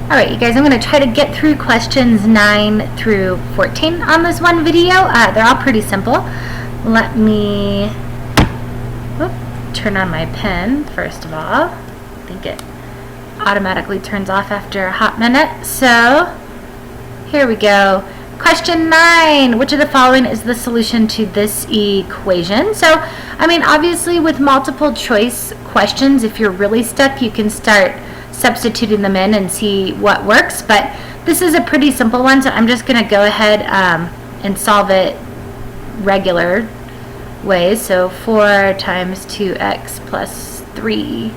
Alright, you guys, I'm going to try to get through questions 9 through 14 on this one video. They're all pretty simple. Let me turn on my pen, first of all. I think it automatically turns off after a hot minute. So, here we go. Question 9. Which of the following is the solution to this equation? So, I mean, obviously with multiple choice questions, if you're really stuck, you can start substituting them in and see what works. But this is a pretty simple one, so I'm just going to go ahead and solve it regular ways. So 4 times 2x plus 3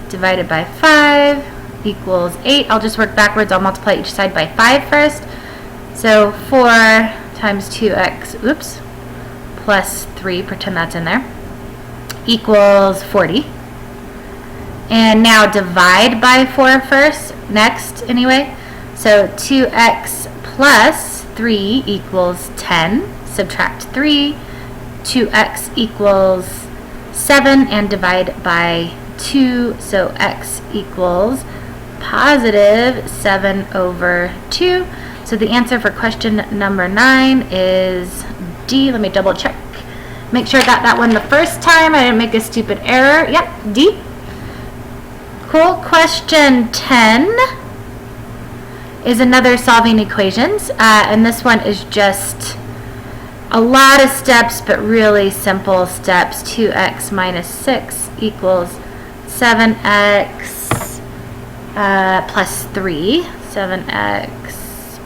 divided by 5 equals 8. I'll just work backwards. I'll multiply each side by 5 first. So 4 times 2x, plus 3, pretend that's in there, equals 40. And now divide by 4 first, next anyway. So 2x plus 3 equals 10. Subtract 3. 2x equals 7, and divide by 2. So x equals positive 7 over 2. So the answer for question number 9 is D. Let me double check. Make sure I got that one the first time. I didn't make a stupid error. Yep, D. Cool. Question 10 is another solving equations. And this one is just a lot of steps, but really simple steps. 2x minus 6 equals 7x plus 3. 7x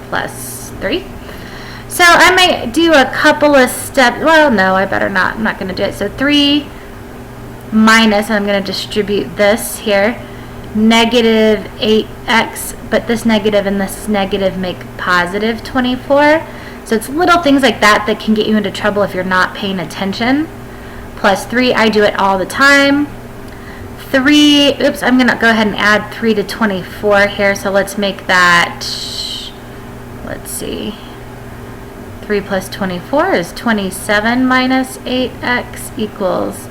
plus 3. So I might do a couple of steps. Well, no, I better not. I'm not going to do it. So 3 minus, I'm going to distribute this here, negative 8x, but this negative and this negative make positive 24. So it's little things like that that can get you into trouble if you're not paying attention. Plus 3, I do it all the time. 3, I'm going to go ahead and add 3 to 24 here. So let's make that, let's see, 3 plus 24 is 27 minus 8x equals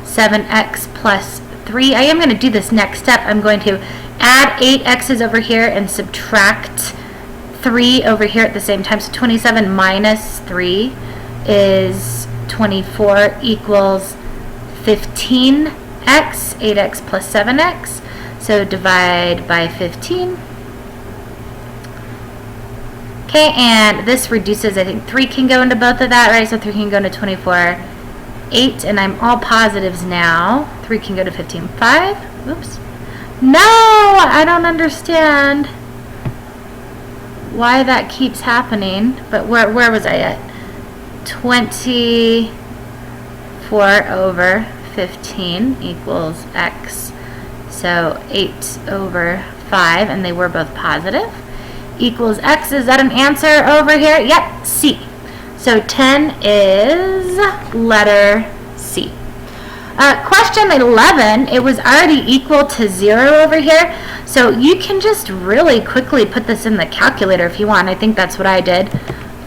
7x plus 3. I am going to do this next step. I'm going to add 8 x's over here and subtract 3 over here at the same time. So 27 minus 3 is 24 equals 15x, 8x plus 7x. So divide by 15. Okay, and this reduces, I think 3 can go into both of that, right? So 3 can go into 24. 8, and I'm all positives now. 3 can go to 15. 5. Oops. No, I don't understand why that keeps happening. But where was I at? 24 over 15 equals x. So 8 over 5, and they were both positive, equals x. Is that an answer over here? Yep, C. So 10 is letter C. Question 11, it was already equal to 0 over here. So you can just really quickly put this in the calculator if you want. I think that's what I did.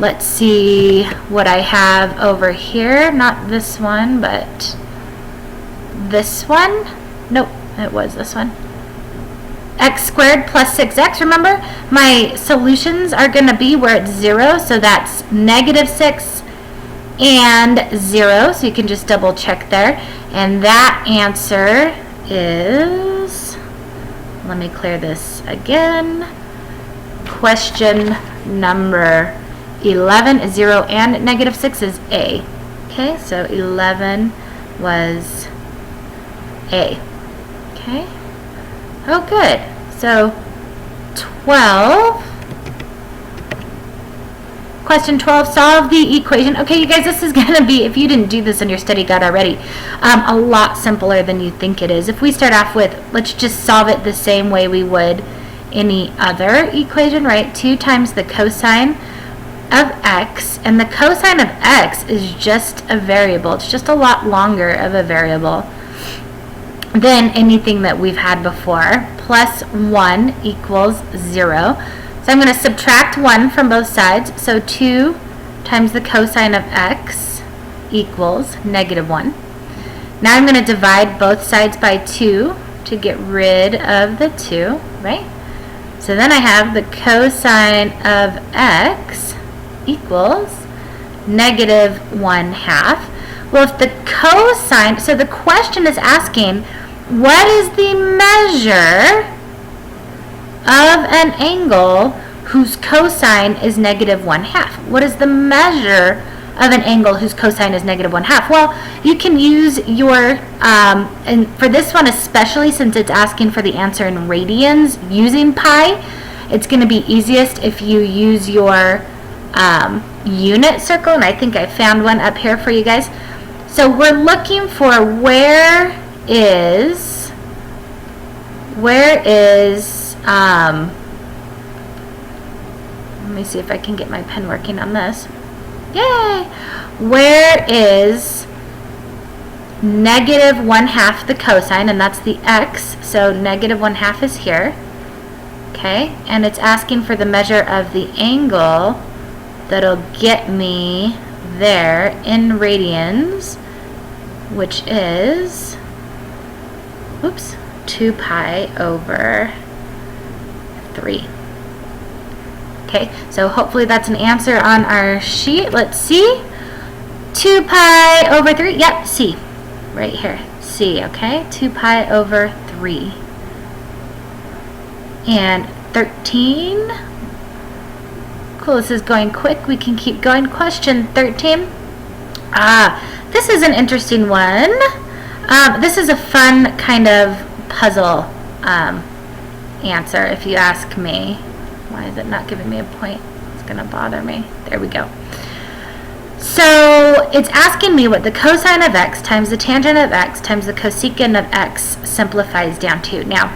Let's see what I have over here. Not this one, but this one. Nope, it was this one. X squared plus 6x. Remember, my solutions are going to be where it's 0, so that's negative 6 and 0, so you can just double check there. And that answer is, let me clear this again, question number 11 is 0 and negative 6 is A. Okay, so 11 was A. Okay. Oh, good. So, 12. Question 12, solve the equation. Okay, you guys, this is going to be, if you didn't do this in your study guide already, a lot simpler than you think it is. If we start off with, let's just solve it the same way we would any other equation, right? 2 times the cosine of x, and the cosine of x is just a variable. It's just a lot longer of a variable than anything that we've had before. Plus 1 equals 0. So I'm going to subtract 1 from both sides. So 2 times the cosine of x equals negative 1. Now I'm going to divide both sides by 2 to get rid of the 2, right? So then I have the cosine of x equals negative 1/2. Well, if the cosine, so the question is asking, what is the measure of an angle whose cosine is negative 1/2? What is the measure of an angle whose cosine is negative 1/2? Well, you can use your, and for this one especially, since it's asking for the answer in radians using pi, it's going to be easiest if you use your unit circle, and I think I found one up here for you guys. So we're looking for where is let me see if I can get my pen working on this. Yay! Where is negative 1/2 the cosine, and that's the x, so negative 1/2 is here. Okay, and it's asking for the measure of the angle that'll get me there in radians, which is, 2 pi over 3. Okay, so hopefully that's an answer on our sheet. Let's see. 2 pi over 3. Yep, C. Right here. C, okay? 2 pi over 3. And 13. Cool, this is going quick. We can keep going. Question 13. This is an interesting one. This is a fun kind of puzzle answer, if you ask me. Why is it not giving me a point? It's going to bother me. There we go. So it's asking me what the cosine of x times the tangent of x times the cosecant of x simplifies down to. Now,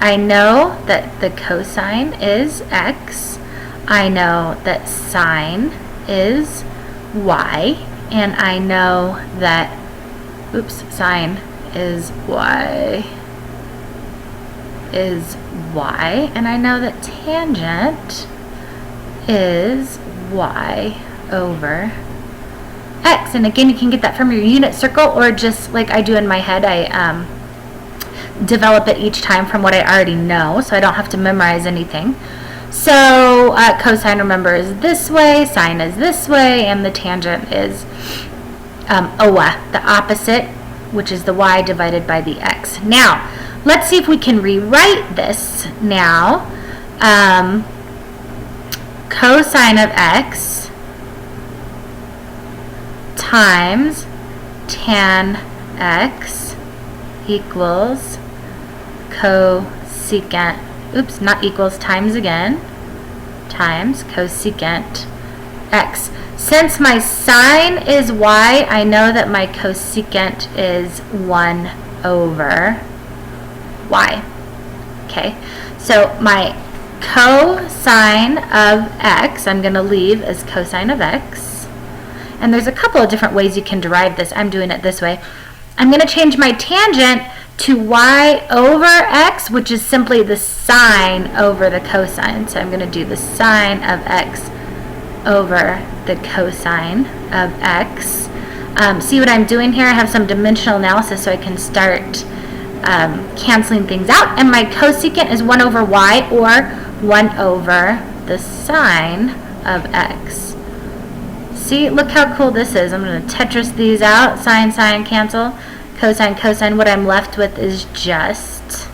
I know that the cosine is x. I know that sine is y. And I know that, sine is y. And I know that tangent is y over x. And again, you can get that from your unit circle, or just like I do in my head, I develop it each time from what I already know, so I don't have to memorize anything. So cosine, remember, is this way, sine is this way, and the tangent is the opposite, which is the y divided by the x. Now, let's see if we can rewrite this now. Cosine of x times tan x equals cosecant, not equals, times again, times cosecant x. Since my sine is y, I know that my cosecant is 1 over y. Okay, so my cosine of x, I'm going to leave as cosine of x. And there's a couple of different ways you can derive this. I'm doing it this way. I'm going to change my tangent to y over x, which is simply the sine over the cosine. So I'm going to do the sine of x over the cosine of x. See what I'm doing here? I have some dimensional analysis so I can start canceling things out. And my cosecant is 1 over y, or 1 over the sine of x. See, look how cool this is. I'm going to Tetris these out. Sine, sine, cancel. Cosine, cosine. What I'm left with is just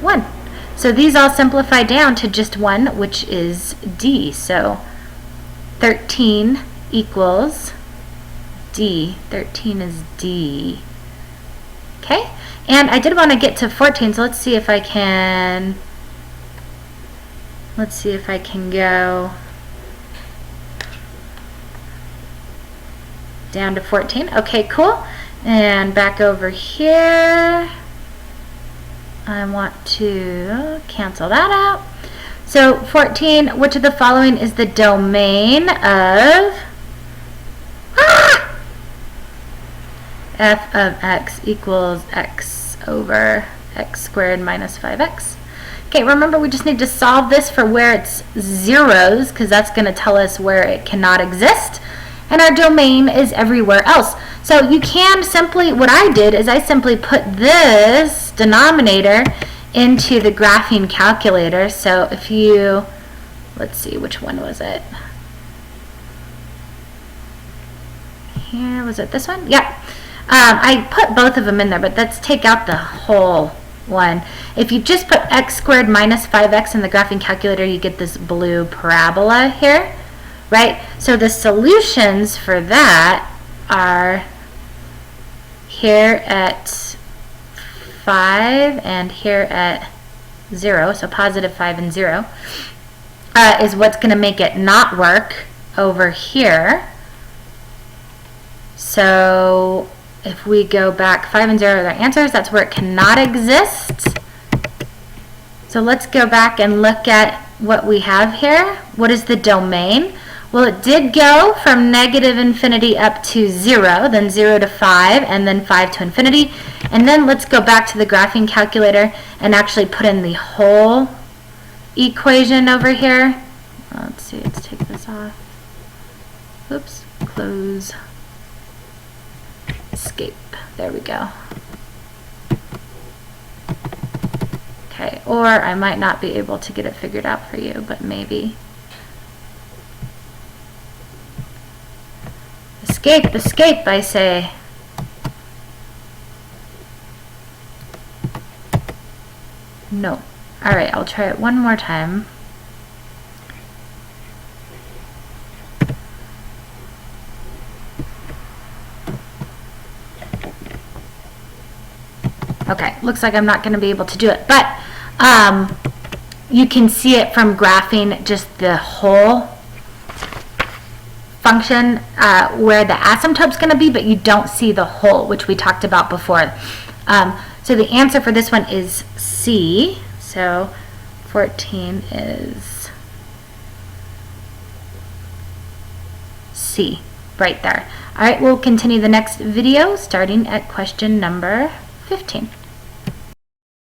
1. So these all simplify down to just 1, which is d. So 13 equals d. 13 is d. Okay? And I did want to get to 14, so let's see if I can go down to 14. Okay, cool. And back over here, I want to cancel that out. So 14, which of the following is the domain of f of x equals x over x squared minus 5x. Okay, remember we just need to solve this for where it's zeros, because that's going to tell us where it cannot exist. And our domain is everywhere else. So you can simply, what I did is I simply put this denominator into the graphing calculator. So if you, let's see, which one was it? Here, was it this one? Yep. I put both of them in there, but let's take out the whole one. If you just put x squared minus 5x in the graphing calculator, you get this blue parabola here, right? So the solutions for that are here at 5 and here at 0, so positive 5 and 0, is what's going to make it not work over here. So if we go back, 5 and 0 are their answers, that's where it cannot exist. So let's go back and look at what we have here. What is the domain? Well, it did go from negative infinity up to 0, then 0 to 5, and then 5 to infinity. And then let's go back to the graphing calculator and actually put in the whole equation over here. Let's see, let's take this off. Oops, close. Escape. There we go. Okay, or I might not be able to get it figured out for you, but maybe. Escape, escape, I say. No. Alright, I'll try it one more time. Okay, looks like I'm not going to be able to do it, but you can see it from graphing just the whole function where the asymptote's going to be, but you don't see the whole, which we talked about before. So the answer for this one is C. So 14 is C, right there. All right, we'll continue the next video starting at question number 15.